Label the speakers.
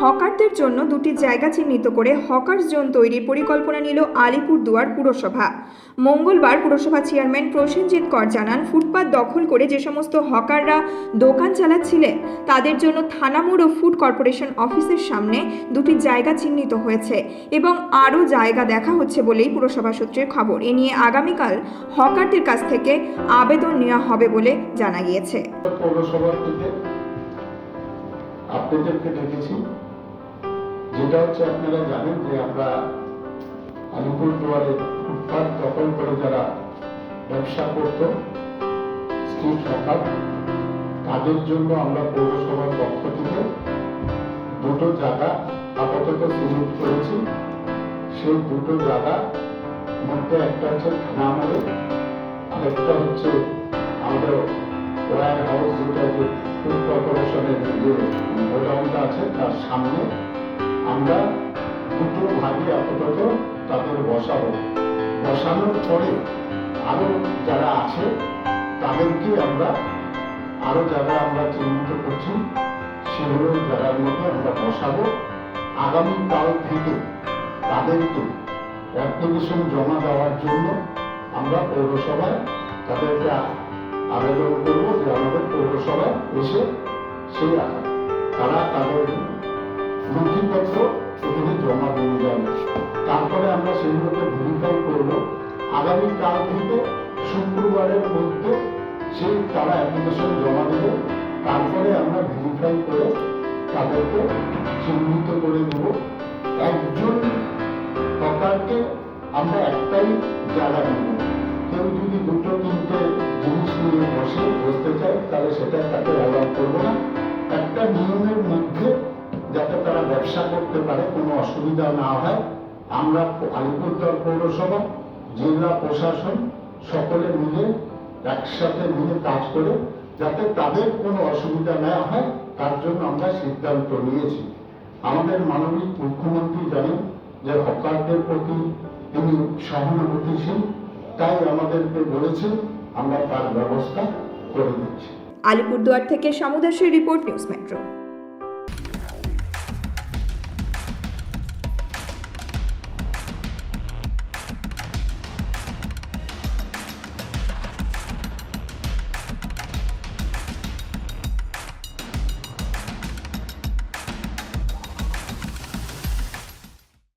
Speaker 1: হকারদের জন্য দুটি জায়গা চিহ্নিত করে হকার্স জোন তৈরির পরিকল্পনা নিল আলিপুরদুয়ার পুরসভা। মঙ্গলবার পুরসভা চেয়ারম্যান প্রসেনজিৎ কর জানান, ফুটপাত দখল করে যে সমস্ত হকাররা দোকান চালাচ্ছিলেন তাদের জন্য থানামোড় ও ফুড কর্পোরেশন অফিসের সামনে দুটি জায়গা চিহ্নিত হয়েছে এবং আরও জায়গা দেখা হচ্ছে বলেই পুরসভা সূত্রের খবর। এ নিয়ে আগামীকাল হকারদের কাছ থেকে আবেদন নেওয়া হবে বলে জানা গিয়েছে।
Speaker 2: আপনাদেরকে দেখেছি, যেটা হচ্ছে আপনারা জানেন যে আমরা আলিপুরদুয়ারে ফুটপাত দখল করে যারা ব্যবসা করত, স্ট্রিট হকার, তাদের জন্য আমরা পৌরসভার পক্ষ থেকে দুটো জায়গা আপাতত চিহ্নিত করেছি। সেই দুটো জায়গা মধ্যে একটা হচ্ছে থানা মোড়ে, আরেকটা হচ্ছে আমাদের ওয়ার হাউস, যেটা যে ফুড কর্পোরেশনের যে গোডাউনটা আছে তার সামনে আমরা দুটো ভাগে আপাতত তাদের বসানোর পরে আরো যারা আছে তাদেরকে আমরা আরো যারা আমরা চিহ্নিত করছি সেগুলো জায়গার মধ্যে আমরা বসাবো। আগামীকাল থেকে তাদেরকে অ্যাপ্লিকেশন জমা দেওয়ার জন্য আমরা পৌরসভায় তাদেরকে আবেদন করব যে আমাদের পৌরসভায় এসে সেই তারা তাদের নথিপত্র এখানে জমা দিয়ে যাবে। তারপরে আমরা সেগুলোকে ভেরিফাই করব। আগামীকাল থেকে শুক্রবারের মধ্যে সেই তারা অ্যাপ্লিকেশন জমা দেবে। তারপরে আমরা ভেরিফাই করে তাদেরকে চিহ্নিত করে দেব। একজন হকারকে আমরা একটাই জায়গা দেব। কেউ যদি দুটো তিনটে জিনিস নিয়ে বসতে চায় তাহলে সেটা তাকে অ্যালাউ করবো না। একটা নিয়মের মধ্যে যাতে তারা ব্যবসা করতে পারে, কোনো অসুবিধা না হয়, আমরা আলিপুরদুয়ার পৌরসভা, জেলা প্রশাসন সকলে মিলে একসাথে মিলে কাজ করে যাতে তাদের কোনো অসুবিধা না হয় তার জন্য আমরা সিদ্ধান্ত নিয়েছি। আমাদের মাননীয় মুখ্যমন্ত্রী জানেন যে হকারদের প্রতি তিনি সহানুভূতিশীল, তাই আমাদেরকে বলেছেন, আমরা তার ব্যবস্থা করে দিচ্ছি।
Speaker 1: আলিপুরদুয়ার থেকে সমুদাসের রিপোর্ট, নিউজ মেট্রো।